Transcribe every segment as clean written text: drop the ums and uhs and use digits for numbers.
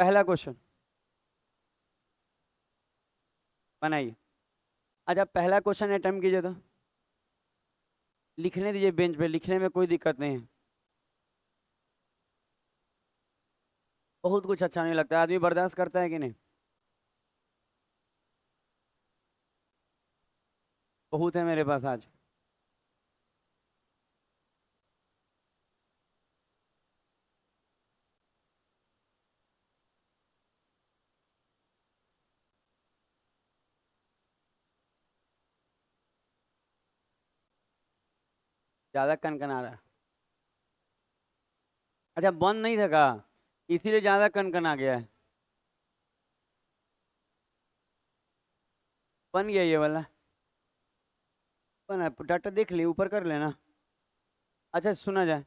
पहला क्वेश्चन बनाइए। अच्छा पहला क्वेश्चन अटेम्प्ट कीजिए तो लिखने दीजिए बेंच पे, लिखने में कोई दिक्कत नहीं है। बहुत कुछ अच्छा नहीं लगता, आदमी बर्दाश्त करता है कि नहीं? बहुत है मेरे पास आज। ज्यादा कनकन आ रहा है। अच्छा बंद नहीं था का, इसीलिए ज्यादा कनकन आ गया है। बन गया ये वाला। बना है, डाटा देख लिए, ऊपर कर लेना। अच्छा सुना जाए।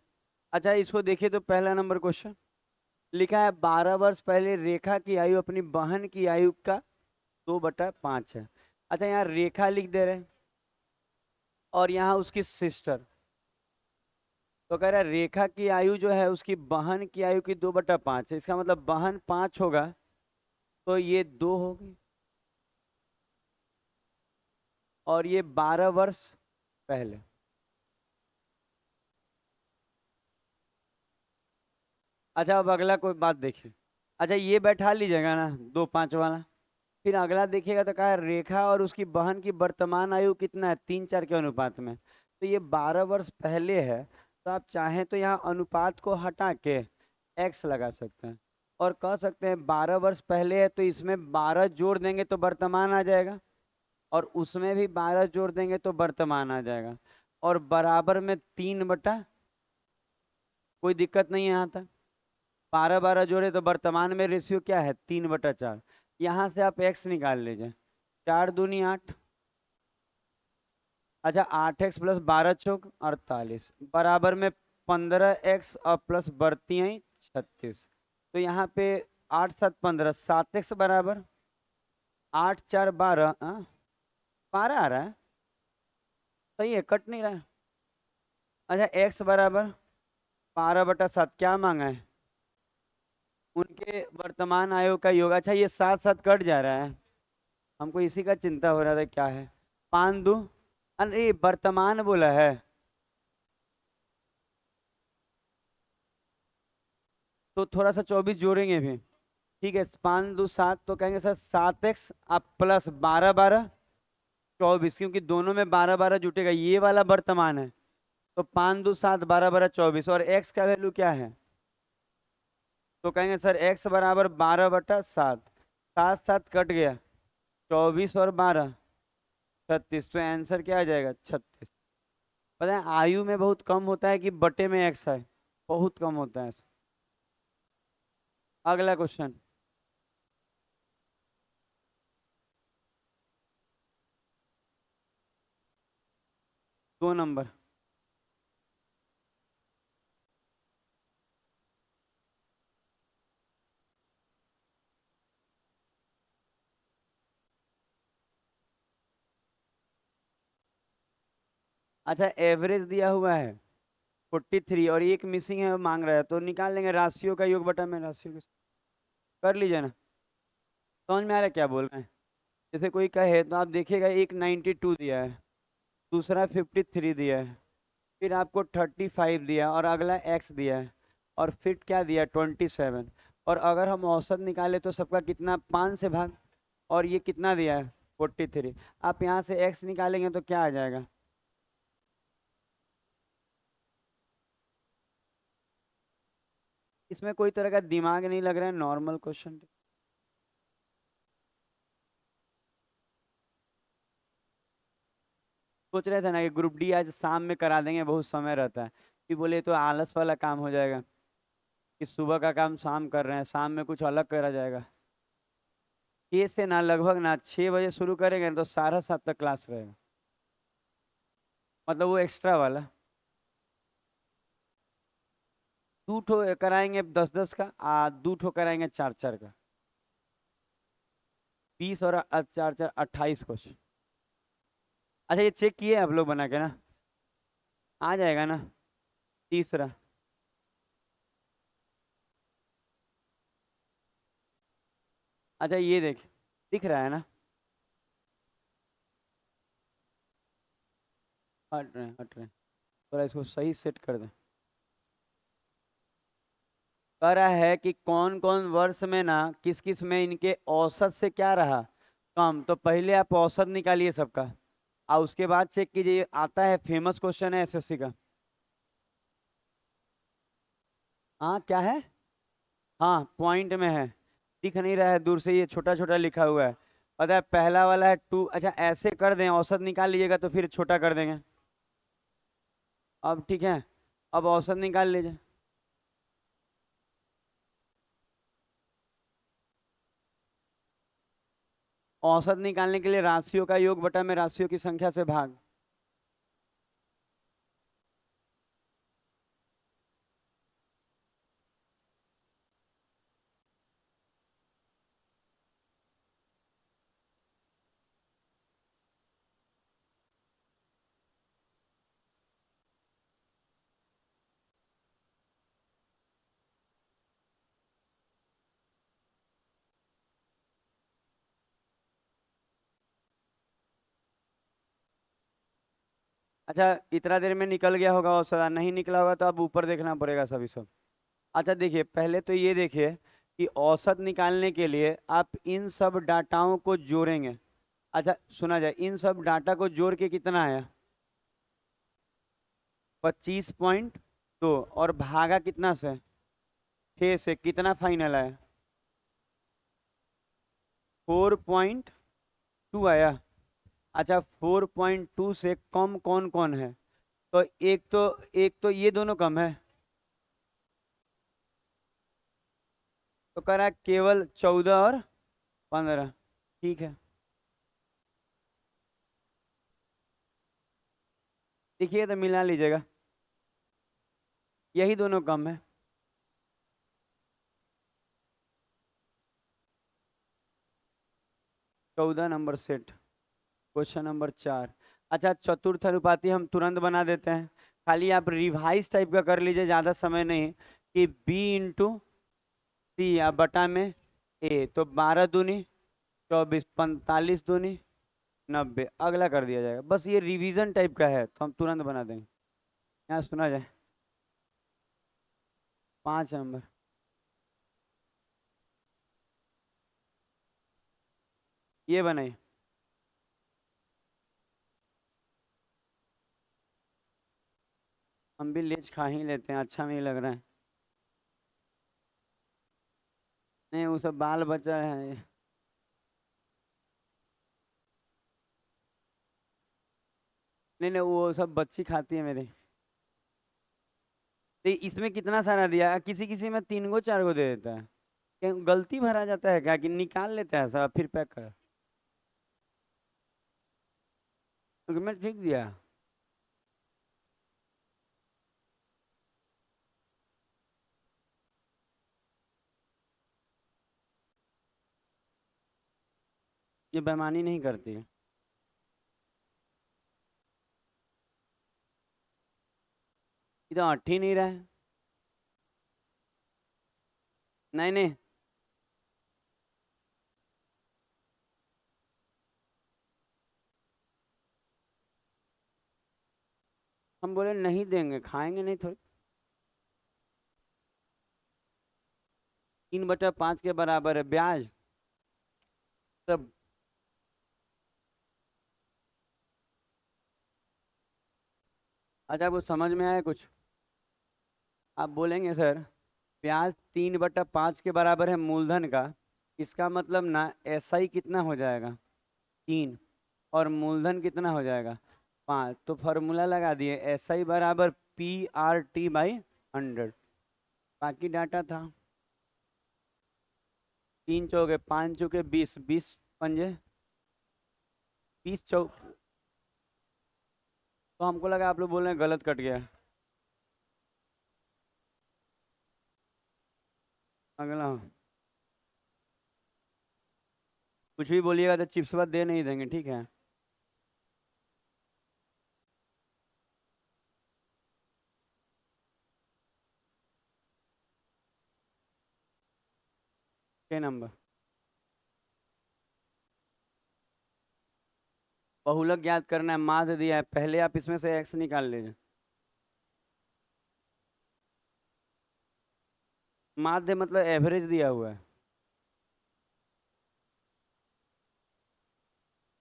अच्छा इसको देखिए तो पहला नंबर क्वेश्चन लिखा है 12 वर्ष पहले रेखा की आयु अपनी बहन की आयु का 2/5 है। अच्छा यहाँ रेखा लिख दे रहे हैं और यहाँ उसकी सिस्टर। तो कह रहा है रेखा की आयु जो है उसकी बहन की आयु की 2/5 है, इसका मतलब बहन 5 होगा तो ये 2 होगी और ये 12 वर्ष पहले। अच्छा अब अगला कोई बात देखिए। अच्छा ये बैठा लीजिएगा ना 2/5 वाला। फिर अगला देखिएगा तो कहा है रेखा और उसकी बहन की वर्तमान आयु कितना है, 3:4 के अनुपात में। तो ये 12 वर्ष पहले है, तो आप चाहें तो यहाँ अनुपात को हटा के एक्स लगा सकते हैं और कह सकते हैं 12 वर्ष पहले है तो इसमें 12 जोड़ देंगे तो वर्तमान आ जाएगा और उसमें भी 12 जोड़ देंगे तो वर्तमान आ जाएगा और बराबर में 3/, कोई दिक्कत नहीं है यहाँ तक। 12 12 जोड़े तो वर्तमान में रेशियो क्या है, 3/4। यहाँ से आप एक्स निकाल लीजिए, 4 दूनी 8। अच्छा 8x + 12 × 4 = 48 बराबर में 15x और प्लस बढ़ती हैं 36। तो यहाँ पे 8 7 15, 7x बराबर 8 4 12, 12 आ रहा है। सही है, कट नहीं रहा है। अच्छा x बराबर 12/7 क्या मांगा है, उनके वर्तमान आयु का योग। अच्छा ये साथ साथ कट जा रहा है, हमको इसी का चिंता हो रहा था क्या है। 5 2, अरे वर्तमान बोला है। तो थोड़ा सा 24 जोड़ेंगे भी। ठीक है 5 2 7, तो कहेंगे सर 7x अब प्लस 12 12 24, क्योंकि दोनों में 12 12 जुटेगा, ये वाला वर्तमान है। तो 5 2 7 12 12 24 और x का वैल्यू क्या है, तो कहेंगे सर x बराबर 12/7। 7 7 कट गया, 24 और 12 36। तो आंसर क्या आ जाएगा, 36। पता है आयु में बहुत कम होता है कि बटे में एक्स है, बहुत कम होता है। अगला क्वेश्चन। 2 नंबर। अच्छा एवरेज दिया हुआ है 43 और एक मिसिंग है, मांग रहा है, तो निकाल लेंगे राशियों का योग बटा में राशियों के। कर लीजिए ना, समझ में आ रहा है क्या बोल रहे हैं। जैसे कोई कहे तो आप देखिएगा, एक 92 दिया है, दूसरा 53 दिया है, फिर आपको 35 दिया और अगला एक्स दिया है और फिर क्या दिया 27। और अगर हम औसत निकाले तो सबका कितना, 5 से भाग, और ये कितना दिया है 43। आप यहाँ से एक्स निकालेंगे तो क्या आ जाएगा, इसमें कोई तरह का दिमाग नहीं लग रहा है, नॉर्मल क्वेश्चन। सोच रहे थे ना कि ग्रुप डी आज शाम में करा देंगे, बहुत समय रहता है। फिर बोले तो आलस वाला काम हो जाएगा कि सुबह का काम शाम कर रहे हैं, शाम में कुछ अलग करा जाएगा। ये से ना लगभग ना 6 बजे शुरू करेंगे तो 7:30 तक क्लास रहेगा, मतलब वो एक्स्ट्रा वाला। 2 ठो कराएंगे 10 10 का, 2 ठो कराएंगे 4 4 का, 20 और 4 4 28 क्वेश्चन। अच्छा ये चेक किए आप लोग बना के ना, आ जाएगा ना। तीसरा अच्छा ये देख, दिख रहा है ना? हट रहे हैं, हट रहे हैं। थोड़ा इसको सही सेट कर दे। कह रहा है कि कौन कौन वर्ष में ना, किस किस में इनके औसत से क्या रहा कम। तो पहले आप औसत निकालिए सबका, और उसके बाद चेक कीजिए। आता है, फेमस क्वेश्चन है एसएससी का। हाँ क्या है? हाँ पॉइंट में है। दिख नहीं रहा है दूर से, ये छोटा छोटा लिखा हुआ है। पता है पहला वाला है 2। अच्छा ऐसे कर दें, औसत निकाल लीजिएगा तो फिर छोटा कर देंगे। अब ठीक है, अब औसत निकाल लीजिए। औसत निकालने के लिए राशियों का योग बटा में राशियों की संख्या से भाग। अच्छा इतना देर में निकल गया होगा औसत, नहीं निकला होगा तो अब ऊपर देखना पड़ेगा सभी सब। अच्छा देखिए, पहले तो ये देखिए कि औसत निकालने के लिए आप इन सब डाटाओं को जोड़ेंगे। अच्छा सुना जाए, इन सब डाटा को जोड़ के कितना आया? 25.2। और भागा कितना से? 6 से। कितना फाइनल आया? 4.2 आया। अच्छा 4.2 से कम कौन कौन है? तो एक तो ये दोनों कम है। तो कह रहा है केवल 14 और 15। ठीक है, देखिए तो मिला लीजिएगा, यही दोनों कम है। 14 नंबर सेट। Question number 4। अच्छा चतुर्थ अनुपाती हम तुरंत बना देते हैं। खाली आप रिवाइज टाइप का कर लीजिए, ज़्यादा समय नहीं। कि B × C या बटा में A, तो 12 दूनी 24, 45 दूनी 90। अगला कर दिया जाएगा। बस ये रिवीजन टाइप का है तो हम तुरंत बना देंगे। यहाँ सुना जाए। 5 नंबर। ये बनाइए। हम भी लेच खा ही लेते हैं, अच्छा नहीं लग रहा है। नहीं वो सब बाल बच्चा है। नहीं नहीं, वो सब बच्ची खाती है मेरी। तो इसमें कितना सारा दिया? किसी किसी में 3 गो 4 गो दे देता है। क्या गलती भरा जाता है क्या, कि निकाल लेता है सब फिर पैक कर? तो मैं ठीक दिया। ये बेईमानी नहीं करती है। ये तो अट ही नहीं रहा है। नहीं नहीं, हम बोले नहीं देंगे, खाएंगे नहीं थोड़ी। 3/5 के बराबर है ब्याज। सब। अच्छा वो समझ में आया कुछ? आप बोलेंगे सर ब्याज 3/5 के बराबर है मूलधन का, इसका मतलब ना एसआई कितना हो जाएगा? 3। और मूलधन कितना हो जाएगा? 5। तो फॉर्मूला लगा दिए, एसआई बराबर PRT/100। बाकी डाटा था। 3 चौके 5 चौके 20, 20 पंजे 20 चौक। तो हमको लगा आप लोग बोल रहे हैं गलत कट गया। अगला कुछ भी बोलिएगा तो चिप्स बात दे नहीं देंगे, ठीक है? के नंबर। बहुलक ज्ञात करना है, माध्य दिया है, पहले आप इसमें से एक्स निकाल लीजिए। माध्य मतलब एवरेज दिया हुआ है।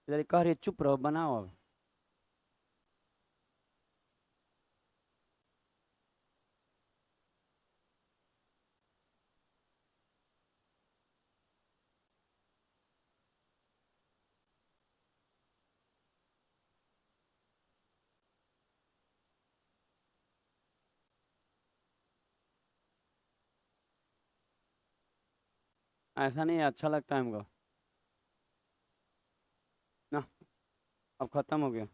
जरा कह रही है, चुप रहो, बनाओ अब। ऐसा नहीं है, अच्छा लगता है हमको ना। अब खत्म हो गया।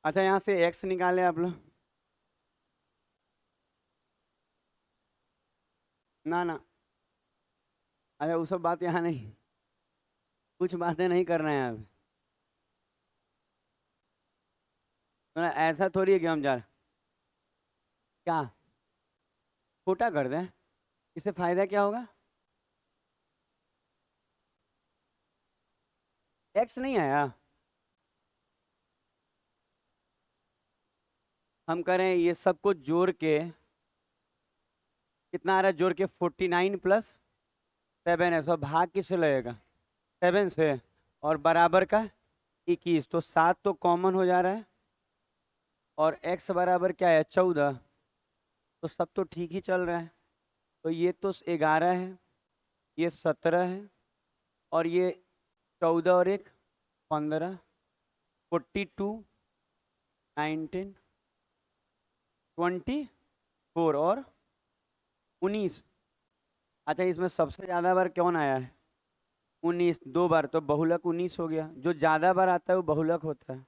अच्छा, यहाँ से एक्स निकाले आप लोग। ना ना। अच्छा, वो सब बात यहाँ नहीं। कुछ बातें नहीं करना है अब। तो ना, ऐसा थोड़ी है कि हम जा रहे। क्या? छोटा कर दें? इससे फायदा क्या होगा? एक्स नहीं आया। हम करें ये सबको जोड़ के, कितना आ रहा है जोड़ के? 49 प्लस 7 है, सो भाग किससे लगेगा? 7 से। और बराबर का 21, तो 7 तो कॉमन हो जा रहा है। और x बराबर क्या है? 14। तो सब तो ठीक ही चल रहा है। तो ये तो 11 है, ये 17 है, और ये 14 और एक 15, 42, 19, 24 और 19। अच्छा, इसमें सबसे ज़्यादा बार कौन आया है? 19 दो बार, तो बहुलक 19 हो गया। जो ज़्यादा बार आता है वो बहुलक होता है।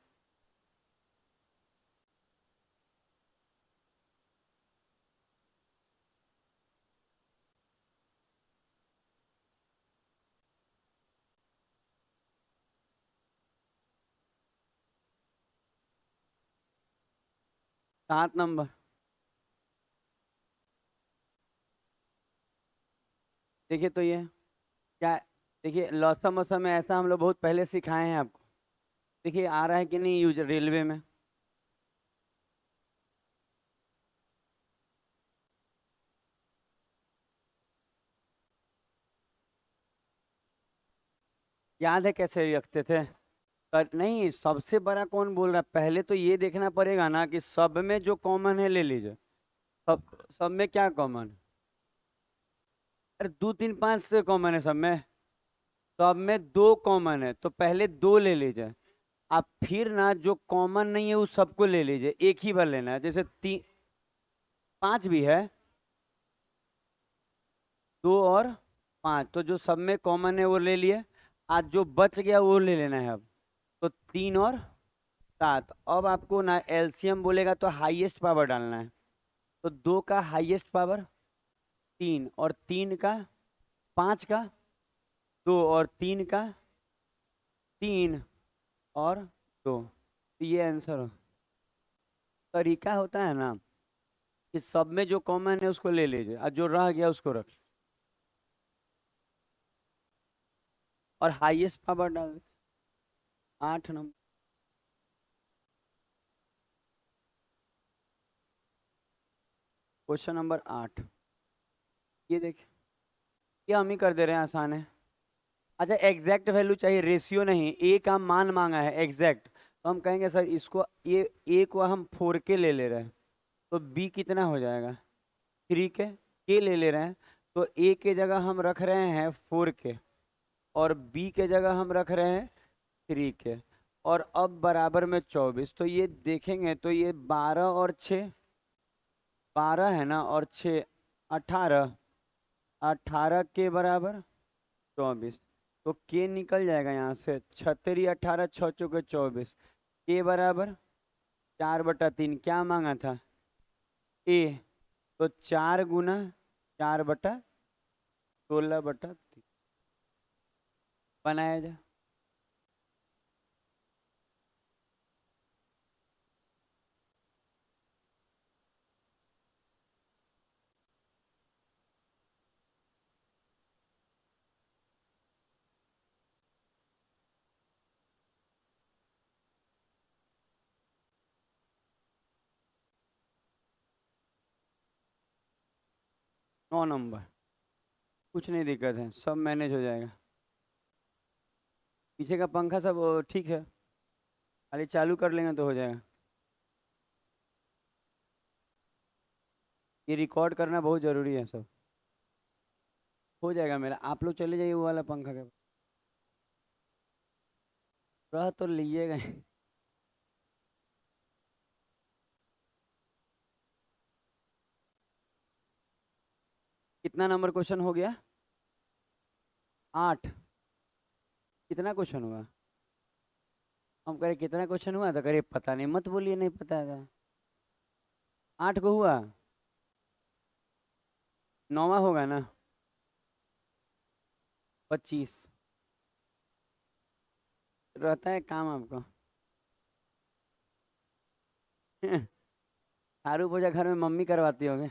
7 नंबर। देखिए तो ये क्या? देखिए, लौसा मौसम में ऐसा हम लोग बहुत पहले सिखाए हैं आपको। देखिए आ रहा है कि नहीं यूज रेलवे में। याद है कैसे रखते थे? पर नहीं, सबसे बड़ा कौन बोल रहा है? पहले तो ये देखना पड़ेगा ना कि सब में जो कॉमन है ले लीजिए। सब सब में क्या कॉमन? अरे 2 3 5 से कॉमन है सब में। सब में दो कॉमन है, तो पहले दो ले लीजिए। आप फिर ना जो कॉमन नहीं है उस सबको ले लीजिए, एक ही बार लेना है। जैसे 5 भी है, 2 और 5, तो जो सब में कॉमन है वो ले लिए। आज जो बच गया वो ले लेना है अब। तो 3 और 7। अब आपको ना एलसीएम बोलेगा तो हाईएस्ट पावर डालना है। तो 2 का हाईएस्ट पावर 3, और 3 का 5 का 2, और 3 का 3 और 2। तो ये आंसर हो। तरीका होता है ना कि सब में जो कॉमन है उसको ले लीजिए और जो रह गया उसको रख। और हाईएस्ट पावर डाल दे। 8 नंबर। Question number 8। ये देखिए, ये हम ही कर दे रहे हैं, आसान है। अच्छा, एग्जैक्ट वैल्यू चाहिए, रेशियो नहीं। ए का मान मांगा है एग्जैक्ट, तो हम कहेंगे सर इसको, ये ए को हम 4 के ले रहे हैं, तो बी कितना हो जाएगा? 3 के ले रहे हैं, तो ए के जगह हम रख रहे हैं 4 के, और बी के जगह हम रख रहे हैं 3 के। और अब बराबर में 24, तो ये देखेंगे तो ये 12 और 6, 12 है ना, और 6 18, 18 के बराबर 24। तो के निकल जाएगा यहाँ से, 36 18 6 चौके 24। के बराबर 4/3, क्या मांगा था? ए। तो 4 गुना 4/16 बनाया जाए। 9 नंबर, कुछ नहीं दिक्कत है, सब मैनेज हो जाएगा। पीछे का पंखा सब ठीक है, खाली चालू कर लेंगे तो हो जाएगा। ये रिकॉर्ड करना बहुत ज़रूरी है सब। हो जाएगा मेरा, आप लोग चले जाइए वो वाला पंखा के। रह तो लीजिएगा ही। कितना नंबर क्वेश्चन हो गया? 8। कितना क्वेश्चन हुआ? हम कह रहे कितना क्वेश्चन हुआ, तो करे पता नहीं, मत बोलिए नहीं पता था। 8 को हुआ। 9वां होगा ना? 25। रहता है काम आपको। झाड़ू पोछा घर में मम्मी करवाती होगे।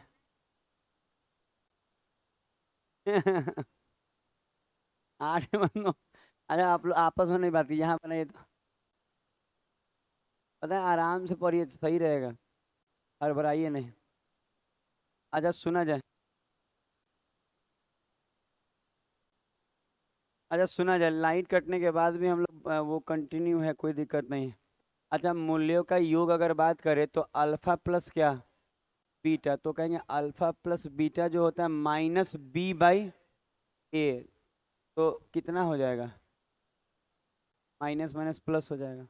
8 में 9। अच्छा आप लोग आपस में नहीं बात की, यहाँ पर नहीं तो पता है, आराम से पढ़िए तो सही रहेगा। हड़बड़ाइए नहीं। अच्छा सुना जाए। अच्छा सुना जाए, लाइट कटने के बाद भी हम लोग वो कंटिन्यू है, कोई दिक्कत नहीं है। अच्छा मूल्यों का योग अगर बात करें तो अल्फा प्लस क्या, बीटा, तो कहेंगे अल्फा प्लस बीटा जो होता है -b/a। तो कितना हो जाएगा? माइनस माइनस प्लस हो जाएगा।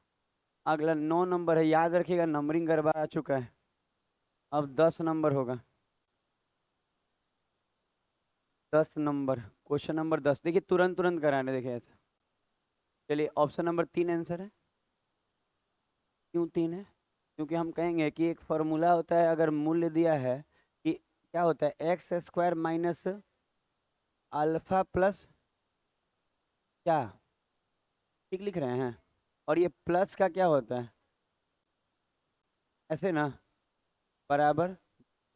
अगला 9 नंबर है, याद रखिएगा नंबरिंग गड़बड़ा आ चुका है। अब 10 नंबर होगा। 10 नंबर, क्वेश्चन नंबर 10, देखिए तुरंत तुरंत कराने, देखिए ऐसा। चलिए ऑप्शन नंबर 3 आंसर है। क्यों 3 है? क्योंकि हम कहेंगे कि एक फॉर्मूला होता है, अगर मूल्य दिया है कि क्या होता है, x² माइनस अल्फा प्लस क्या, ठीक लिख रहे हैं। और ये प्लस का क्या होता है, ऐसे ना, बराबर,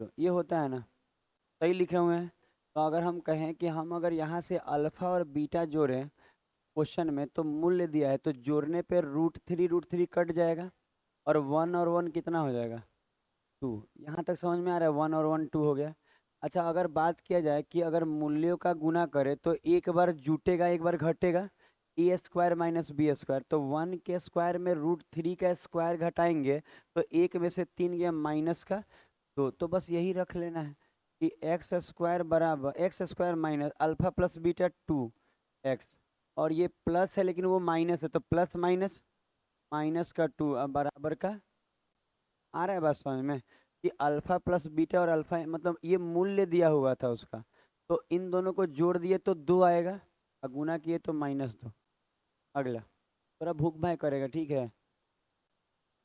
तो ये होता है ना, सही लिखे हुए हैं। तो अगर हम कहें कि हम अगर यहाँ से अल्फा और बीटा जोड़ें क्वेश्चन में, तो मूल्य दिया है तो जोड़ने पे √3 कट जाएगा, और 1 और 1 कितना हो जाएगा, 2। यहाँ तक समझ में आ रहा है, 1 और 1 2 हो गया। अच्छा अगर बात किया जाए कि अगर मूल्यों का गुना करें तो एक बार जुटेगा एक बार घटेगा, a² माइनस b², तो 1 के स्क्वायर में √3 का स्क्वायर घटाएंगे, तो एक में से 3 गया माइनस का 2, तो बस यही रख लेना है कि x² बराबर x² minus alpha plus beta 2x, और ये प्लस है लेकिन वो माइनस है, तो प्लस माइनस माइनस का 2, अब बराबर का, आ रहा है बात समझ में, कि अल्फा प्लस बीटा और अल्फा मतलब ये मूल्य दिया हुआ था उसका, तो इन दोनों को जोड़ दिए तो 2 आएगा, और गुना किए तो -2। अगला थोड़ा भूख भाई करेगा, ठीक है।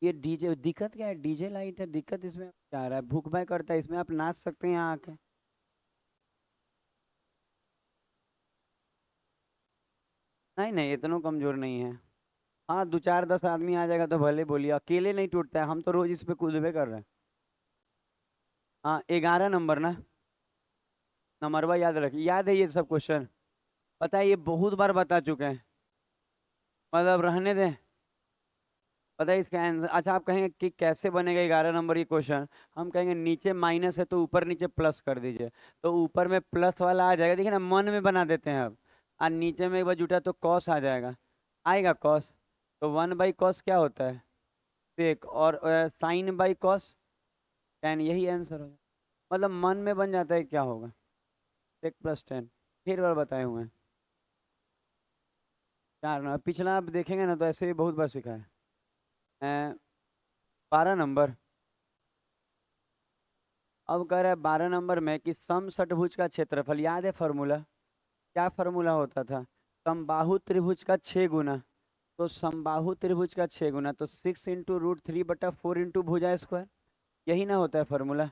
ये डीजे दिक्कत क्या है, डीजे लाइट है, दिक्कत इसमें क्या आ रहा है, भूख भाई करता है, इसमें आप नाच सकते हैं यहाँ आके। नहीं नहीं, इतना कमजोर नहीं है। हाँ 2 4 10 आदमी आ जाएगा तो भले बोलिए, अकेले नहीं टूटता है, हम तो रोज इस पे कूदबे कर रहे हैं। हाँ 11 नंबर ना, नंबरवा याद रखिए, याद है ये सब क्वेश्चन, पता है ये बहुत बार बता चुके हैं, मतलब रहने दें। पता है इसका आंसर, अच्छा आप कहेंगे कि कैसे बनेगा 11 नंबर ये क्वेश्चन, हम कहेंगे नीचे माइनस है तो ऊपर नीचे प्लस कर दीजिए, तो ऊपर में प्लस वाला आ जाएगा, देखिए ना मन में बना देते हैं अब, और नीचे में एक बार जुटा तो कॉस आ जाएगा, आएगा कॉस, तो 1/cos क्या होता है, सेक, और sin/cos tan, यही आंसर होगा। मतलब मन में बन जाता है क्या होगा, sec + tan, फिर बार बताए हुए हैं। 4 नंबर, पिछला आप देखेंगे ना तो ऐसे भी बहुत बार सिखाया है। 12 नंबर, अब कह रहा है 12 नंबर में कि समषटभुज का क्षेत्रफल, याद है फॉर्मूला, क्या फॉर्मूला होता था, समबाहु त्रिभुज का 6 गुना, तो समबाहु त्रिभुज का 6 गुना तो 6 × √3/4 यही ना होता है फॉर्मूला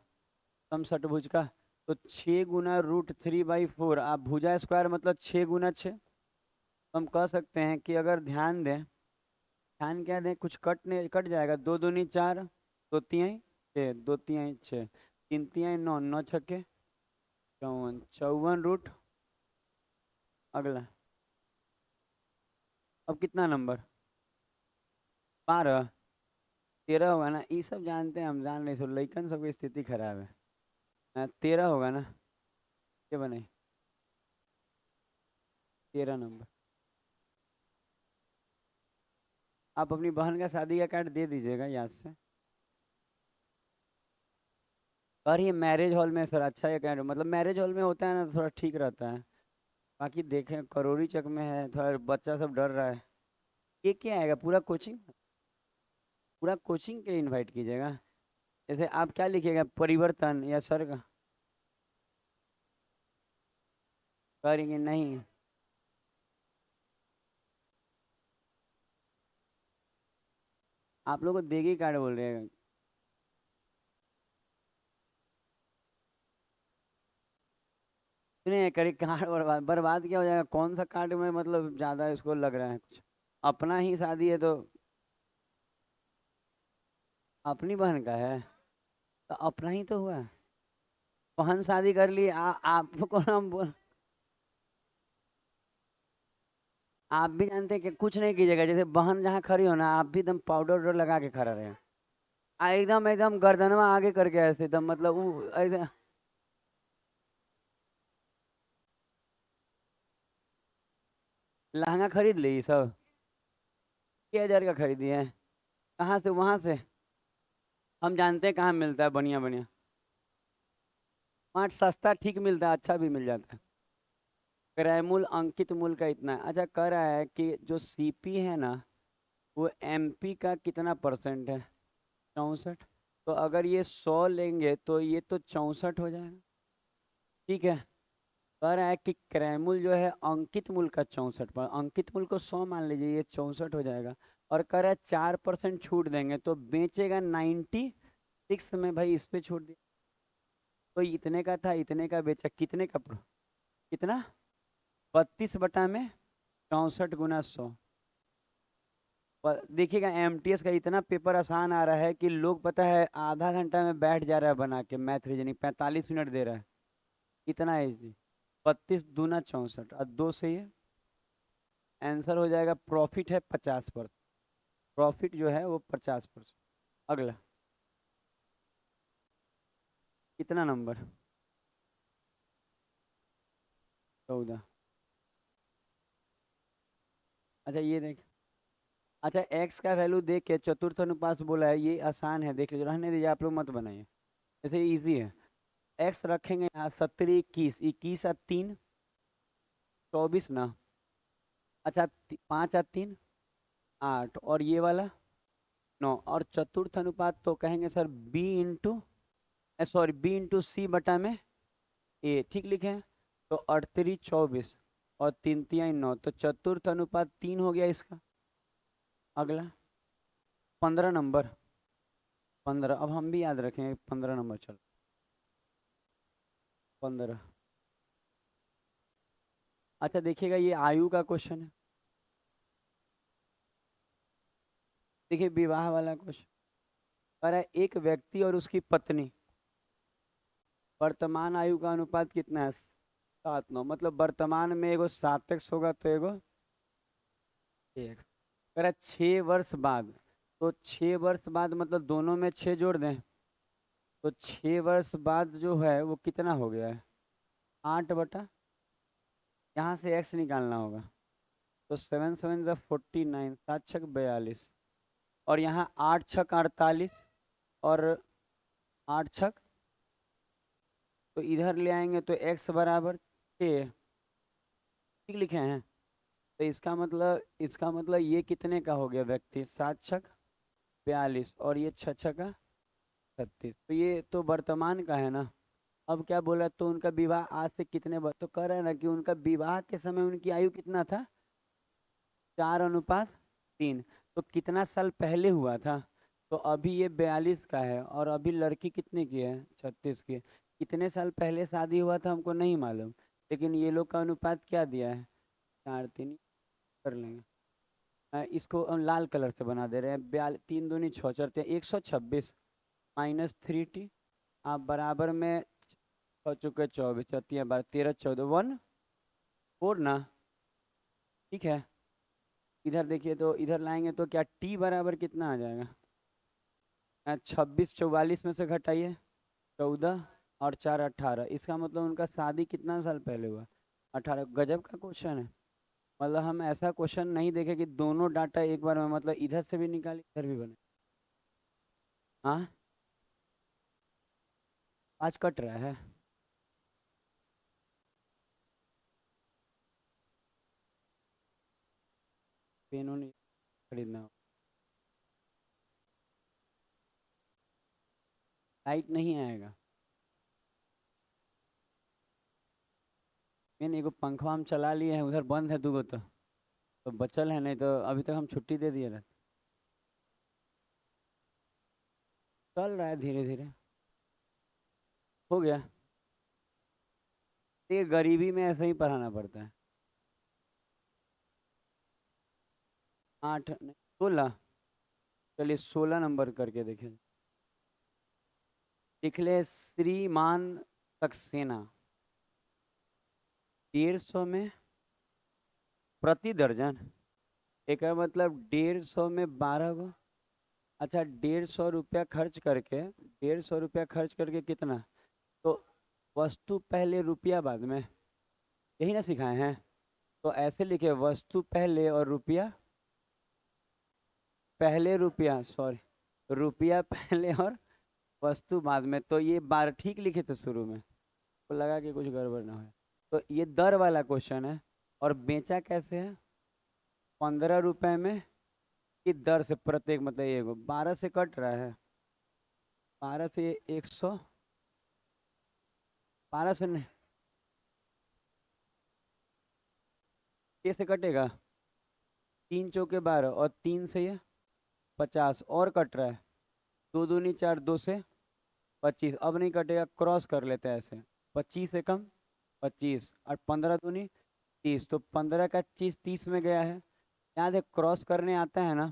समषटभुज का, तो 6 × √3/4, आप भुजा स्क्वायर मतलब 6 × 6, तो हम कह सकते हैं कि अगर ध्यान दें, ध्यान क्या दें, कुछ कट जाएगा, 2 दूनी 4, 2 तिहाई 6, 2 तिहाई 6, 3 तिहाई 9, 9 छक्के 54, 54 रूट, अगला, अब कितना नंबर, 12, 13 होगा ना, ये सब जानते हैं हम, जान नहीं, सो लइकन सबकी स्थिति खराब है। 13 होगा ना, ये बने 13 नंबर। आप अपनी बहन का शादी का कार्ड दे दीजिएगा याद से। और ये मैरिज हॉल में सर अच्छा है कार्ड, मतलब मैरिज हॉल में होता है ना तो थोड़ा ठीक रहता है। बाकी देखें करोड़ी चक में है, थोड़ा बच्चा सब डर रहा है। ये क्या आएगा पूरा कोचिंग, पूरा कोचिंग के इनवाइट कीजिएगा। जैसे आप क्या लिखिएगा, परिवर्तन या सर्ग करेंगे नहीं। आप लोग को देगी कार्ड बोल रहे हैं। सुनिए करी कार्ड बर्बाद बर्बाद क्या हो जाएगा, कौन सा कार्ड में मतलब ज्यादा इसको लग रहा है कुछ। अपना ही शादी है तो। अपनी बहन का है तो अपना ही तो हुआ। बहन शादी कर ली, आपको हम बोल। आप भी जानते हैं कि कुछ नहीं कीजिएगा, जैसे बहन जहाँ खड़ी हो ना आप भी एकदम पाउडर वाउडर लगा के खड़ा रहे। एकदम एकदम गर्दनवा आगे करके ऐसे एकदम मतलब वो ऐसे। लहंगा खरीद ली सब। 6,000 का खरीदी है। कहाँ से, वहां से। हम जानते हैं कहाँ मिलता है बढ़िया बढ़िया। वहाँ सस्ता ठीक मिलता है, अच्छा भी मिल जाता है। क्रय मूल्य अंकित मूल्य का इतना है। अच्छा कह रहा है कि जो सीपी है ना वो एमपी का कितना परसेंट है। 64। तो अगर ये 100 लेंगे तो ये तो 64 हो जाएगा। ठीक है। कह रहा है कि क्रैमुल जो है अंकित मूल्य का 64 पर, अंकित मूल्य को 100 मान लीजिए, ये 64 हो जाएगा। और कह रहा है 4% छूट देंगे तो बेचेगा 96 में, भाई इस पे छूट दिया। तो इतने का था, इतने का बेचा, कितने का कितना, 32 बटा में 64 × 100। देखिएगा एमटीएस का इतना पेपर आसान आ रहा है कि लोग पता है आधा घंटा में बैठ जा रहा है बना के, मैथ रीजनिंग 45 मिनट दे रहा है। इतना है जी। 32 दूना 64 और दो से ये आंसर हो जाएगा। प्रॉफिट है 50%। प्रॉफिट जो है वो 50%। अगला कितना नंबर, 14। अच्छा ये देख। अच्छा एक्स का वैल्यू देख के चतुर्थ अनुपात बोला है, ये आसान है, देख लीजिए, रहने दीजिए, आप लोग मत बनाइए। जैसे इजी है। एक्स रखेंगे यहाँ 70 21, 21 और 3 24 ना। अच्छा 5 और 3 8, और ये वाला 9, और चतुर्थ अनुपात तो कहेंगे sir B into, sorry B into C बटा में ए, ठीक लिखे हैं। तो 38 24 और 3 3 9, तो चतुर्थ अनुपात 3 हो गया इसका। अगला 15 नंबर। 15, अब हम भी याद रखेंगे 15 नंबर, चलो 15। अच्छा देखिएगा ये आयु का क्वेश्चन है। देखिए विवाह वाला क्वेश्चन। अरे एक व्यक्ति और उसकी पत्नी, वर्तमान आयु का अनुपात कितना है, 7 9, मतलब वर्तमान में एगो 7x होगा तो एगो 6x। अगर 6 वर्ष बाद, तो 6 वर्ष बाद मतलब दोनों में 6 जोड़ दें, तो 6 वर्ष बाद जो है वो कितना हो गया है, 8 बटा, यहाँ से x निकालना होगा। तो 7 7 49, 7 6 42, और यहाँ 8 6 48, और 8 6, तो इधर ले आएंगे तो x बराबर 6, ठीक लिखे हैं। तो इसका मतलब ये कितने का हो गया व्यक्ति, 7 6 42, और ये 6 6 36, तो ये तो वर्तमान का है ना। अब क्या बोला, तो उनका विवाह आज से कितने तो कह रहे हैं ना कि उनका विवाह के समय उनकी आयु कितना था, 4:3। तो कितना साल पहले हुआ था, तो अभी ये 42 का है, और अभी लड़की कितने की है, 36 की। कितने साल पहले शादी हुआ था हमको नहीं मालूम, लेकिन ये लोग का अनुपात क्या दिया है, 4:3। कर लेंगे। इसको हम लाल कलर से बना दे रहे हैं, 3 दूनी 6 चरते 126 -3t, आप बराबर में हो चुके 24 चौथिया 12 13 14 1 4 ना। ठीक है। इधर देखिए तो इधर लाएंगे तो क्या t बराबर कितना आ जाएगा, 26 44 में से घटाइए 14, और 4 18, इसका मतलब उनका शादी कितना साल पहले हुआ? 18। गजब का क्वेश्चन है। मतलब हम ऐसा क्वेश्चन नहीं देखे कि दोनों डाटा एक बार में, मतलब इधर से भी निकाले इधर भी बने। हाँ, आज कट रहा है। पेनों नहीं खरीदना हो। लाइट नहीं आएगा। मैंने एगो पंखा हम चला लिए हैं, उधर बंद है दूगो तो बचल है, नहीं तो अभी तक हम छुट्टी दे दिए रहते। चल रहा है धीरे धीरे। हो गया। ये गरीबी में ऐसे ही पढ़ाना पड़ता है। 8 नहीं, 16। चलिए 16 नंबर करके देखें। लिख ले श्रीमान सक्सेना। 150 में प्रति दर्जन। एक है मतलब 150 में 12 गो। अच्छा, 150 रुपया खर्च करके, 150 रुपया खर्च करके कितना? तो वस्तु पहले रुपया बाद में, यही ना सिखाए हैं? तो ऐसे लिखे, वस्तु पहले और रुपया पहले, रुपया सॉरी, रुपया पहले और वस्तु बाद में। तो ये बार ठीक लिखे थे शुरू में, तो लगा कि कुछ गड़बड़ ना हो। तो ये दर वाला क्वेश्चन है। और बेचा कैसे है? 15 रुपए में की दर से प्रत्येक, मतलब ये 12 से कट रहा है। 12 से 100, 12 से नहीं, ये से कटेगा। 3 चौके 12 और 3 से ये 50 और कट रहा है। 2 दूनी 4, 2 से 25, अब नहीं कटेगा, क्रॉस कर लेते हैं ऐसे। 25 एकम 25 और 15 दूनी 30, तो 15 का 30 में गया है। याद है क्रॉस करने आता है ना?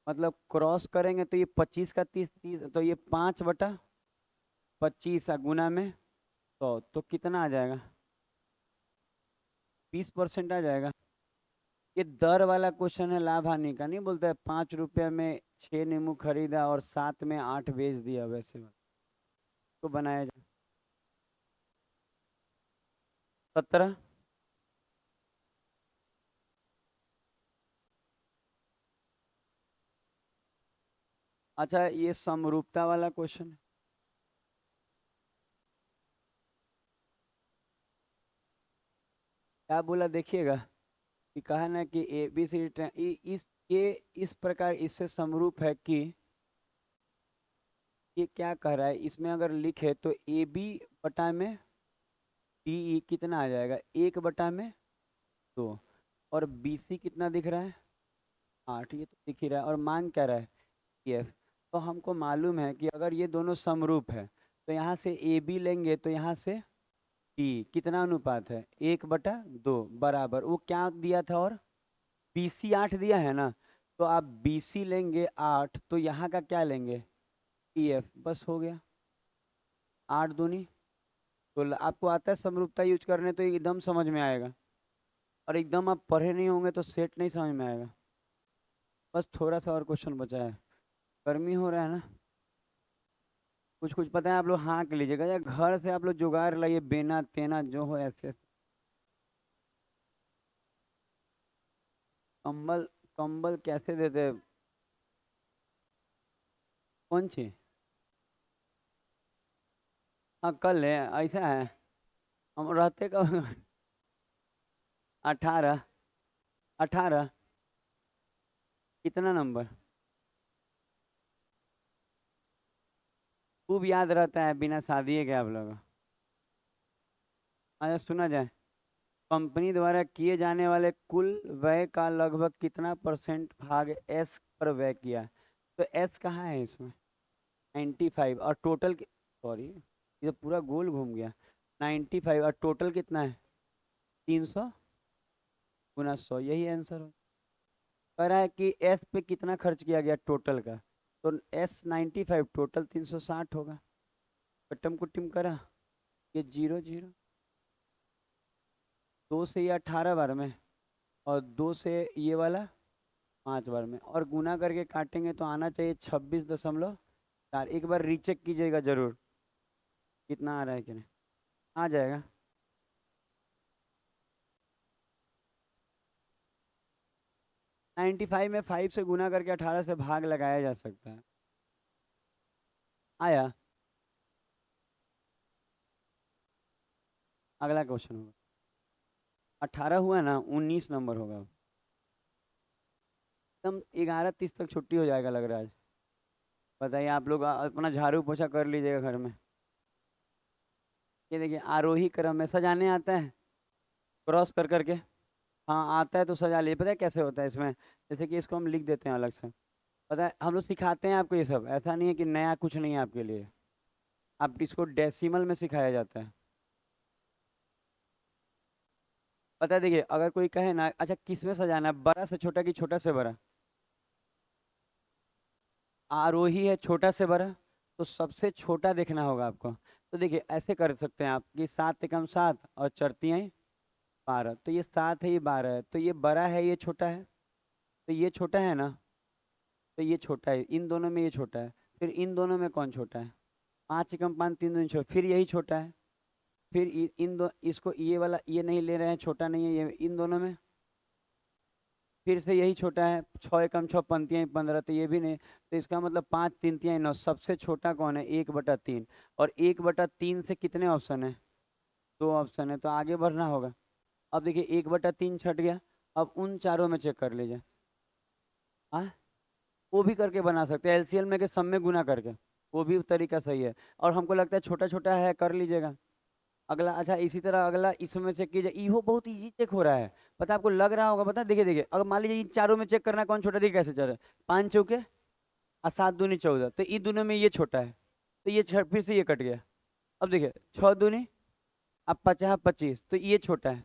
मतलब क्रॉस करेंगे तो ये 25 का 30 30, तो ये 5/25 गुना में 100, तो कितना आ जाएगा? 20% आ जाएगा। ये दर वाला क्वेश्चन है, लाभ हानि का नहीं। बोलता है 5 रुपये में 6 नींबू खरीदा और 7 में 8 बेच दिया, वैसे वाला तो बनाया जाए। 17। अच्छा, ये समरूपता वाला क्वेश्चन है। क्या बोला देखिएगा, कि कहा ना कि ए बी सी इस ये इस प्रकार इससे समरूप है कि, ये क्या कह रहा है इसमें, अगर लिखे तो ए बी बटा में डी ई कितना आ जाएगा? 1/2। और बी सी कितना दिख रहा है? 8, ये तो दिख ही रहा है। और मांग क्या रहा है? एफ। तो हमको मालूम है कि अगर ये दोनों समरूप है, तो यहाँ से ए बी लेंगे तो यहाँ से डी कितना अनुपात है? 1/2 बराबर, वो क्या दिया था? और बी सी 8 दिया है ना? तो आप बी सी लेंगे 8, तो यहाँ का क्या लेंगे? ई एफ, बस हो गया। 8 दूनी 16। आपको आता है समरूपता यूज करने, तो एकदम समझ में आएगा। और एकदम आप पढ़े नहीं होंगे तो सेट नहीं समझ में आएगा। बस थोड़ा सा और क्वेश्चन बचा है। गर्मी हो रहा है ना? कुछ कुछ पता है आप लोग हाँक लीजिएगा, या घर से आप लोग जुगाड़ लाइए, बेना तेना जो हो ऐसे। कंबल, कंबल कैसे देते हैं? कौन सी? हाँ कल है, ऐसा है। हम रहते कब? 18। 18 कितना नंबर? खूब याद रहता है बिना शादी के आप लोग। अच्छा सुना जाए, कंपनी द्वारा किए जाने वाले कुल व्यय का लगभग कितना परसेंट भाग एस पर व्यय किया? तो एस कहाँ है इसमें? 95। और टोटल, सॉरी ये तो पूरा गोल घूम गया। 95 और टोटल कितना है? 300 × 100, यही आंसर हो। कह रहा है कि एस पे कितना खर्च किया गया टोटल का, तो एस 95, टोटल 360 होगा। कट्टम कुट्टम करा, ये 0 0। 2 से ये 18 बार में, और 2 से ये वाला 5 बार में, और गुना करके काटेंगे तो आना चाहिए 26.4। एक बार रीचेक कीजिएगा जरूर। कितना आ रहा है कि नहीं? आ जाएगा। 95 में 5 से गुना करके 18 से भाग लगाया जा सकता है। आया। अगला क्वेश्चन होगा। 18 हुआ ना, 19 नंबर होगा। एकदम 11:30 तक छुट्टी हो जाएगा लग रहा है आज। बताइए आप लोग अपना झाड़ू पोछा कर लीजिएगा घर में। ये देखिए, आरोही क्रम में सजाने आता है, क्रॉस कर करके। हाँ आता है तो सजा लीजिए। पता है कैसे होता है इसमें? जैसे कि इसको हम लिख देते हैं अलग से। पता है हम लोग सिखाते हैं आपको ये सब, ऐसा नहीं है कि नया कुछ नहीं है आपके लिए। आप इसको डेसिमल में सिखाया जाता है। पता है देखिए, अगर कोई कहे ना, अच्छा किस में सजाना है, बड़ा से छोटा कि छोटा से बड़ा? आरोही है छोटा से बड़ा, तो सबसे छोटा देखना होगा आपको। तो देखिए ऐसे कर सकते हैं आप कि 7 एकम 7 और चरती हैं 12, तो ये 7 है ये 12 है, तो ये बड़ा है ये छोटा है। तो ये छोटा है ना, तो ये छोटा है, इन दोनों में ये छोटा है। फिर इन दोनों में कौन छोटा है? 5 एकम 5 3 दूनी छोटा, फिर यही छोटा है। फिर इन दो, इसको ये वाला ये नहीं ले रहे हैं, छोटा नहीं है ये इन दोनों में। फिर से यही छोटा है, 6 एकम 6 पंक्तियाँ 15, तो ये भी नहीं। तो इसका मतलब 5 3 3 9, सबसे छोटा कौन है? 1/3। और 1/3 से कितने ऑप्शन है? 2 ऑप्शन है, तो आगे बढ़ना होगा। अब देखिए 1/3 छट गया। अब उन चारों में चेक कर लीजिए। हाँ, वो भी करके बना सकते हैं, एलसीएल में के सब में गुना करके। वो भी तरीका सही है। और हमको लगता है छोटा छोटा है, कर लीजिएगा। अगला, अच्छा इसी तरह अगला इसमें चेक कीजिए, इहो बहुत इजी चेक हो रहा है। पता आपको लग रहा होगा, पता देखिए देखिए, अगर मान लीजिए इन चारों में चेक करना कौन छोटा, देखिए कैसे चल रहा है। 5 चौके और 7 दूनी 14, तो इन दोनों में ये छोटा है। तो ये फिर से ये कट गया। अब देखिए 6 दूनी अब 50 25, तो ये छोटा है।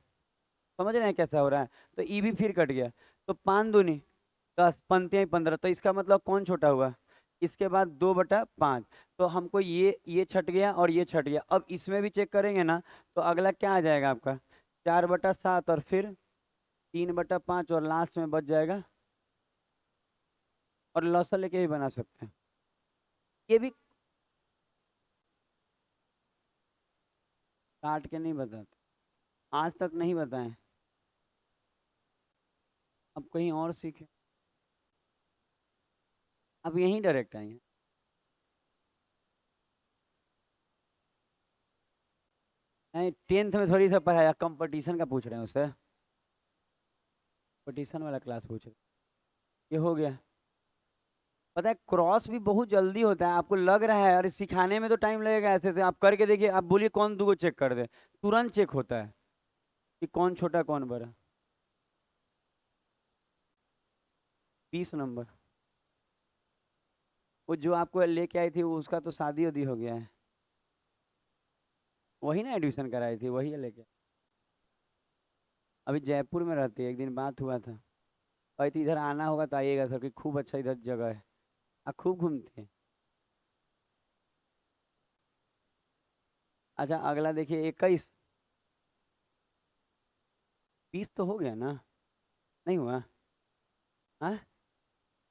समझ रहे हैं कैसा हो रहा है? तो ई भी फिर कट गया। तो 5 दूनी 10 पंक्तियाँ 15, तो इसका मतलब कौन छोटा हुआ? इसके बाद 2/5। तो हमको ये छट गया और ये छट गया। अब इसमें भी चेक करेंगे ना, तो अगला क्या आ जाएगा आपका? 4/7 और फिर 3/5 और लास्ट में बच जाएगा। और लौसा लेके भी बना सकते हैं। ये भी काट के नहीं बताते, आज तक नहीं बताएं। अब कहीं और सीखे। अब यहीं डायरेक्ट आएंगे। नहीं 10th में थोड़ी सा पढ़ाया, कंपटीशन का पूछ रहे हैं उससे। कंपटीशन वाला क्लास पूछ रहे। ये हो गया। पता है क्रॉस भी बहुत जल्दी होता है, आपको लग रहा है अरे सिखाने में तो टाइम लगेगा, ऐसे से आप करके देखिए, आप बोलिए कौन दूगो चेक कर दे, तुरंत चेक होता है कि कौन छोटा कौन बड़ा। 20 नंबर। वो जो आपको लेके आई थी उसका तो शादी उदी हो गया है। वही ना एडमिशन कराई थी, वही है लेके। अभी जयपुर में रहती है, एक दिन बात हुआ था। और तो इधर आना होगा तो आइएगा सर, कि खूब अच्छा इधर जगह है। आप खूब घूमते हैं। अच्छा अगला देखिए 21। 20 तो हो गया ना? नहीं हुआ? हाँ,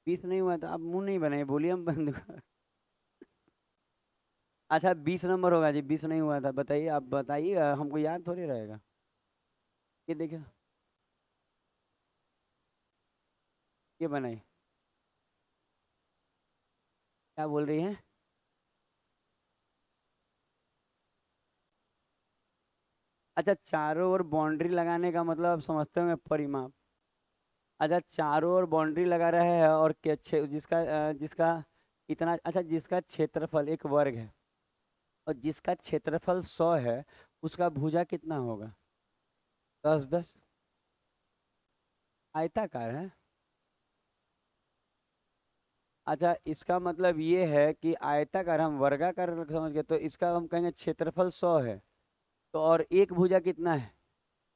20 नहीं हुआ तो आप मुंह नहीं बनाइए, बोलिए हम बंद अच्छा 20 नंबर होगा जी, 20 नहीं हुआ था, बताइए आप बताइए, हमको याद थोड़ी रहेगा। ये देखिए, ये बनाइए। क्या बोल रही हैं? अच्छा चारों ओर बाउंड्री लगाने का मतलब आप समझते होंगे परिमाप। अच्छा चारों ओर बाउंड्री लगा रहे हैं और जिसका जिसका इतना, अच्छा जिसका क्षेत्रफल एक वर्ग है और जिसका क्षेत्रफल 100 है, उसका भुजा कितना होगा? 10 10। आयताकार है। अच्छा इसका मतलब ये है कि आयताकार हम वर्गाकार समझ गए, तो इसका हम कहेंगे क्षेत्रफल 100 है। तो और एक भुजा कितना है?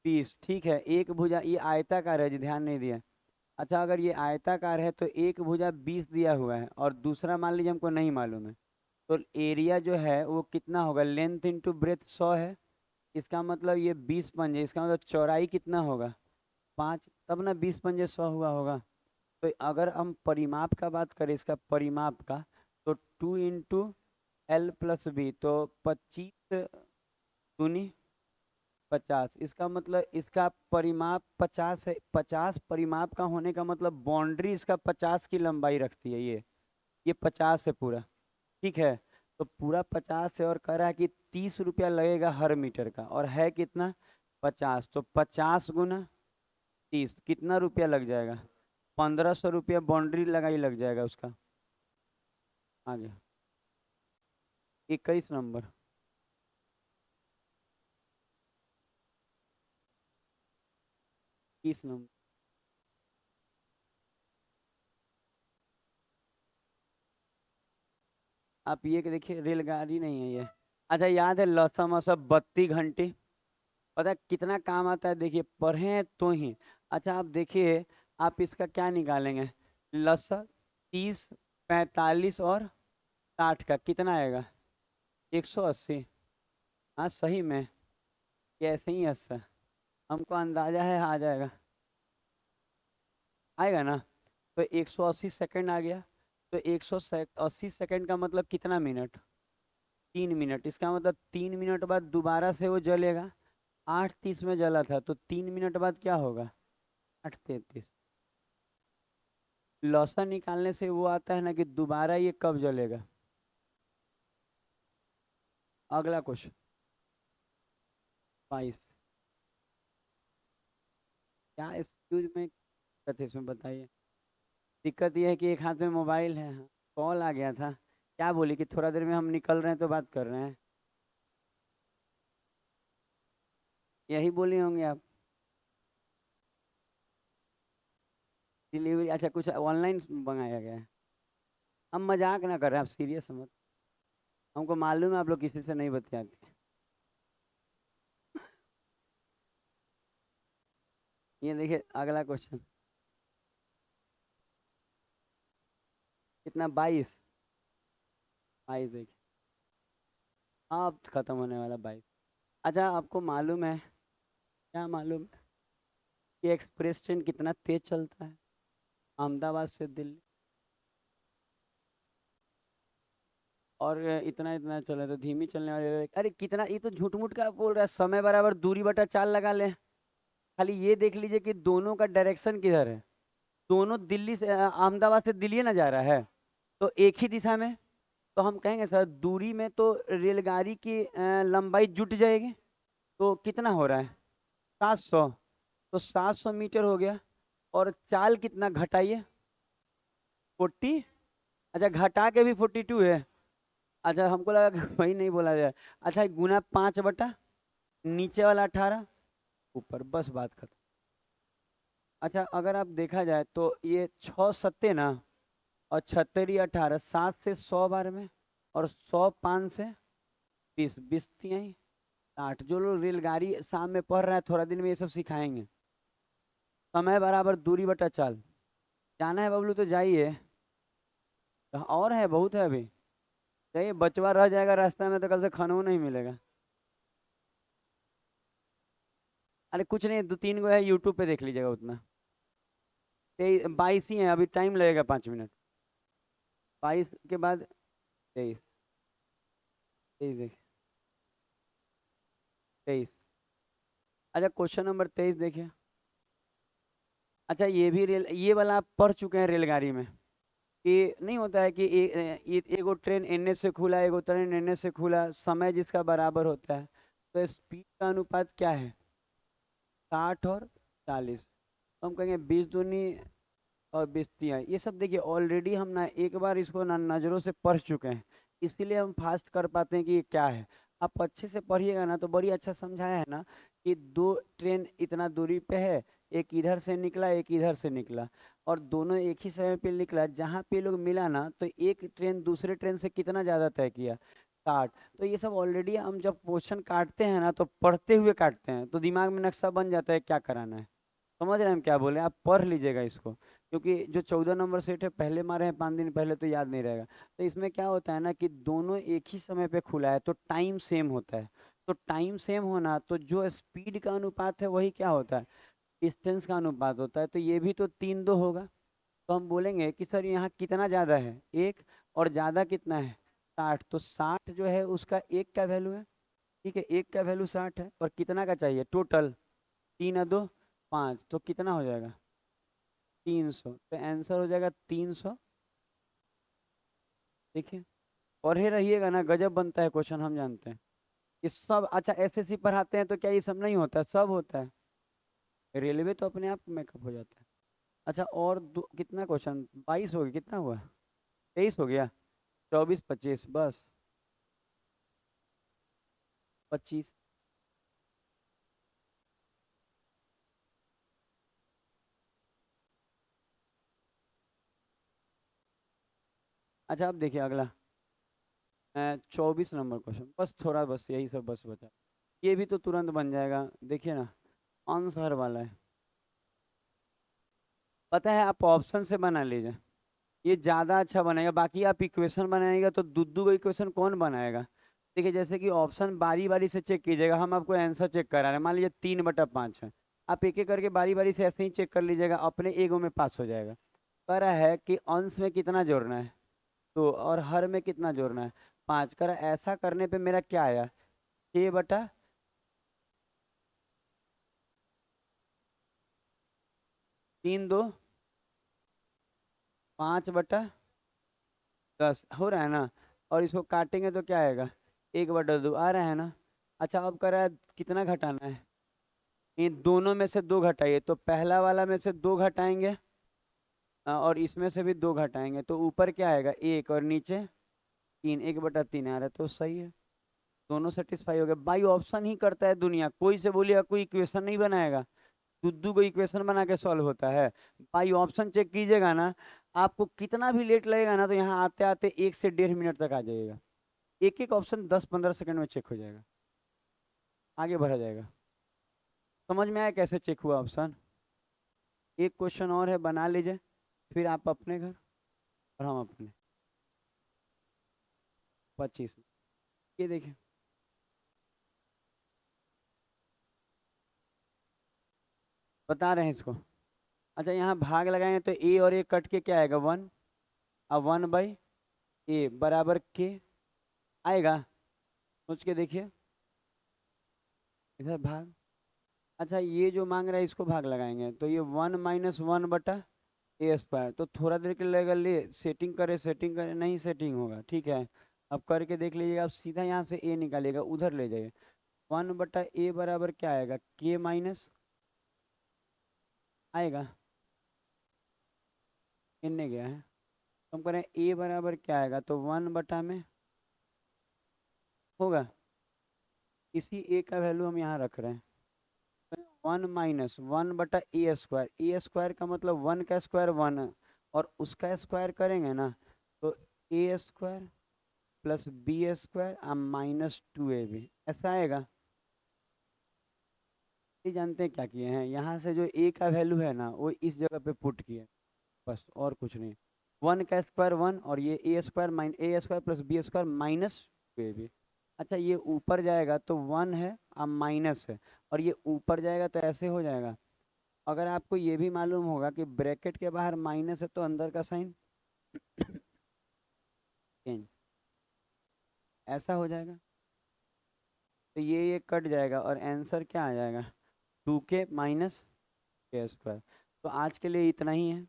20। ठीक है, एक भुजा, ये आयताकार है जी, ध्यान नहीं दिया। अच्छा अगर ये आयताकार है तो एक भुजा 20 दिया हुआ है, और दूसरा मान लीजिए हमको नहीं मालूम है। तो एरिया जो है वो कितना होगा? लेंथ इंटू ब्रेथ 100 है। इसका मतलब ये 20 पंजे, इसका मतलब चौड़ाई कितना होगा? 5, तब ना 20 पंजे 100 हुआ होगा। तो अगर हम परिमाप का बात करें, इसका परिमाप का, तो 2 इंटू L प्लस बी, तो 25 दूनी 50। इसका मतलब इसका परिमाप 50 है। 50 परिमाप का होने का मतलब बाउंड्री इसका 50 की लंबाई रखती है। ये 50 है पूरा। ठीक है, तो पूरा 50 है और कह रहा है कि 30 रुपया लगेगा हर मीटर का, और है कितना 50, तो 50 गुना 30 कितना रुपया लग जाएगा? 1500 रुपया बाउंड्री लगाई लग जाएगा उसका। आगे 21 नंबर। 21 नंबर। आप ये कि देखिए रेलगाड़ी नहीं है ये। अच्छा याद है लौसा मौसा 32 घंटे? पता है कितना काम आता है, देखिए पढ़े हैं तो ही। अच्छा आप देखिए, आप इसका क्या निकालेंगे? लसा 30, 45 और 60 का कितना आएगा? 180। हाँ सही में, कैसे ही हंसा, हमको अंदाजा है आ जाएगा। आएगा ना? तो 180 सेकंड आ गया। तो 180 सेकंड का मतलब कितना मिनट? 3 मिनट। इसका मतलब 3 मिनट बाद दोबारा से वो जलेगा। 8:30 में जला था, तो 3 मिनट बाद क्या होगा? 8:33। लौसा निकालने से वो आता है ना कि दोबारा ये कब जलेगा। अगला क्वेश्चन 22। क्या एक्सक्यूज में दिक्कत है इसमें बताइए? दिक्कत ये है कि एक हाथ में मोबाइल है। हाँ, कॉल आ गया था। क्या बोली कि थोड़ा देर में हम निकल रहे हैं तो बात कर रहे हैं? यही बोली होंगे आप। डिलीवरी, अच्छा कुछ ऑनलाइन मंगाया गया है। हम मजाक ना कर रहे हैं, आप सीरियस मत। हमको मालूम है आप लोग किसी से नहीं बतियाते। ये देखिए अगला क्वेश्चन कितना, 22। 22 देखिए। हाँ अब खत्म होने वाला 22। अच्छा आपको मालूम है, क्या मालूम है कि एक्सप्रेस ट्रेन कितना तेज चलता है अहमदाबाद से दिल्ली? और इतना इतना चले तो धीमी चलने वाले, अरे कितना, ये तो झूठ मूठ का बोल रहा है। समय बराबर दूरी बटा चाल लगा ले। खाली ये देख लीजिए कि दोनों का डायरेक्शन किधर है। दोनों दिल्ली से अहमदाबाद से दिल्ली ना जा रहा है, तो एक ही दिशा में। तो हम कहेंगे सर दूरी में तो रेलगाड़ी की लंबाई जुट जाएगी। तो कितना हो रहा है? 700। तो 700 मीटर हो गया। और चाल कितना घटाइए? 40। अच्छा घटा के भी 42 है। अच्छा हमको लगा कि वही नहीं बोला जाए। अच्छा गुना 5 बटा नीचे वाला 18, ऊपर, बस बात खत्म। अच्छा अगर आप देखा जाए तो ये 6 सत्ते ना, और 76 18, 7 से 100 बार में, और 100 5 से 20, 20 3 60। जो लोग रेलगाड़ी शाम में पढ़ रहे हैं थोड़ा दिन में ये सब सिखाएंगे। समय बराबर दूरी बटा चाल। जाना है बबलू तो जाइए। और है बहुत है अभी। जाइए, बचवा रह जाएगा रास्ता में तो कल से खाना नहीं मिलेगा। अरे कुछ नहीं, 2 3 गो है यूट्यूब पे देख लीजिएगा उतना। 22 ही है, अभी टाइम लगेगा 5 मिनट। 22 के बाद 23। 23 देख, 23। अच्छा क्वेश्चन नंबर 23 देखिए। अच्छा ये भी रेल, ये वाला आप पढ़ चुके हैं रेलगाड़ी में कि नहीं होता है कि एगो ट्रेन एनए से खुला, एगो ट्रेन एनए से खुला, समय जिसका बराबर होता है, तो स्पीड का अनुपात क्या है? 60 और 40। तो हम कहेंगे 20 दूनी और 20 तिहाई। ये सब देखिए ऑलरेडी हम ना एक बार इसको ना नज़रों से पढ़ चुके हैं, इसीलिए हम फास्ट कर पाते हैं कि ये क्या है। आप अच्छे से पढ़िएगा ना तो बड़ी अच्छा समझाया है ना कि दो ट्रेन इतना दूरी पे है, एक इधर से निकला एक इधर से निकला, और दोनों एक ही समय पे निकला। जहाँ पे लोग मिला ना तो एक ट्रेन दूसरे ट्रेन से कितना ज़्यादा तय किया? 60। तो ये सब ऑलरेडी हम जब क्वेश्चन काटते हैं ना तो पढ़ते हुए काटते हैं, तो दिमाग में नक्शा बन जाता है क्या कराना है। समझ रहे हैं हम क्या बोले? आप पढ़ लीजिएगा इसको, क्योंकि जो 14 नंबर सेट है पहले मारे हैं 5 दिन पहले, तो याद नहीं रहेगा। तो इसमें क्या होता है ना कि दोनों एक ही समय पे खुला है तो टाइम सेम होता है। तो टाइम सेम होना तो जो स्पीड का अनुपात है वही क्या होता है? डिस्टेंस का अनुपात होता है। तो ये भी तो 3 2 होगा। तो हम बोलेंगे कि सर यहाँ कितना ज़्यादा है? एक। और ज़्यादा कितना है? 60, तो 60 जो है उसका एक का वैल्यू है। ठीक है, एक का वैल्यू 60 है, और कितना का चाहिए टोटल? 3 और 2 5, तो कितना हो जाएगा? 300, तो आंसर हो जाएगा 300। देखिए, और ही रहिएगा ना, गजब बनता है क्वेश्चन, हम जानते हैं। ये सब अच्छा एसएससी पढ़ाते हैं तो क्या ये सब नहीं होता? सब होता है। रेलवे तो अपने आप मेकअप हो जाता है। अच्छा, और कितना क्वेश्चन? 22 हो गया, कितना हुआ? 23 हो गया। 24 25 बस। 25। अच्छा, अब देखिए अगला। 24 नंबर क्वेश्चन, बस थोड़ा, बस यही सब बस बचा। ये भी तो तुरंत बन जाएगा, देखिए ना। आंसर वाला है। पता है, आप ऑप्शन से बना लीजिए, ये ज़्यादा अच्छा बनेगा। बाकी आप इक्वेशन बनाएगा तो दो का इक्वेशन कौन बनाएगा? देखिए, जैसे कि ऑप्शन बारी बारी से चेक कीजिएगा, हम आपको आंसर चेक करा रहे हैं, मान लीजिए 3/5 है। आप एक एक करके बारी बारी से ऐसे ही चेक कर लीजिएगा, अपने एगो में पास हो जाएगा। कह रहा है कि अंश में कितना जोड़ना है, तो और हर में कितना जोड़ना है, 5। कर ऐसा करने पे मेरा क्या आया? 6/3 2 5/10 हो रहा है ना। और इसको काटेंगे तो क्या आएगा? 1/2 आ रहा है ना। अच्छा, अब कर रहा है कितना घटाना है? इन दोनों में से दो घटाइए, तो पहला वाला में से दो घटाएंगे, और इसमें से भी दो घटाएंगे, तो ऊपर क्या आएगा? एक, और नीचे 3। 1/3 आ रहा है, तो सही है। दोनों सेटिस्फाई हो गए। बाई ऑप्शन ही करता है दुनिया, कोई से बोलिएगा कोई इक्वेशन नहीं बनाएगा। दुद्दू को इक्वेशन बना के सॉल्व होता है। बाई ऑप्शन चेक कीजिएगा ना, आपको कितना भी लेट लगेगा ना, तो यहाँ आते आते 1 से 1.5 मिनट तक आ जाइएगा। एक एक ऑप्शन 10-15 सेकंड में चेक हो जाएगा, आगे बढ़ा जाएगा। समझ में आया कैसे चेक हुआ ऑप्शन? एक क्वेश्चन और है, बना लीजिए, फिर आप अपने घर और हम अपने। 25। ये देखिए, बता रहे हैं इसको। अच्छा, यहाँ भाग लगाएंगे तो ए और ए कट के क्या आएगा? 1। अब 1/a बराबर के आएगा। सोच के देखिए, इधर भाग। अच्छा, ये जो मांग रहा है इसको भाग लगाएंगे, तो ये 1 - 1/a², तो थोड़ा देर के लिए लगेगा, ले सेटिंग करे नहीं सेटिंग होगा, ठीक है। अब करके देख लीजिएगा, आप सीधा यहाँ से ए निकालिएगा, उधर ले जाइए। 1/a बराबर क्या आएगा? के माइनस आएगा, इनने गया है। तो हम करें ए बराबर क्या आएगा, तो 1/में होगा। इसी ए का वैल्यू हम यहाँ रख रहे हैं। 1 - 1/a², a² का मतलब 1 का स्क्वायर 1, और उसका स्क्वायर करेंगे ना, तो a² प्लस b² -2ab ऐसा आएगा। ये जानते हैं क्या किए हैं, यहाँ से जो a का वैल्यू है ना, वो इस जगह पे पुट किए, बस और कुछ नहीं। 1 का स्क्वायर 1, और ये a² प्लस b² -2ab। अच्छा, ये ऊपर जाएगा तो 1 है, अब माइनस है, और ये ऊपर जाएगा तो ऐसे हो जाएगा। अगर आपको ये भी मालूम होगा कि ब्रैकेट के बाहर माइनस है तो अंदर का साइन चेंज, ऐसा हो जाएगा। तो ये कट जाएगा, और आंसर क्या आ जाएगा? 2k - k²। तो आज के लिए इतना ही है।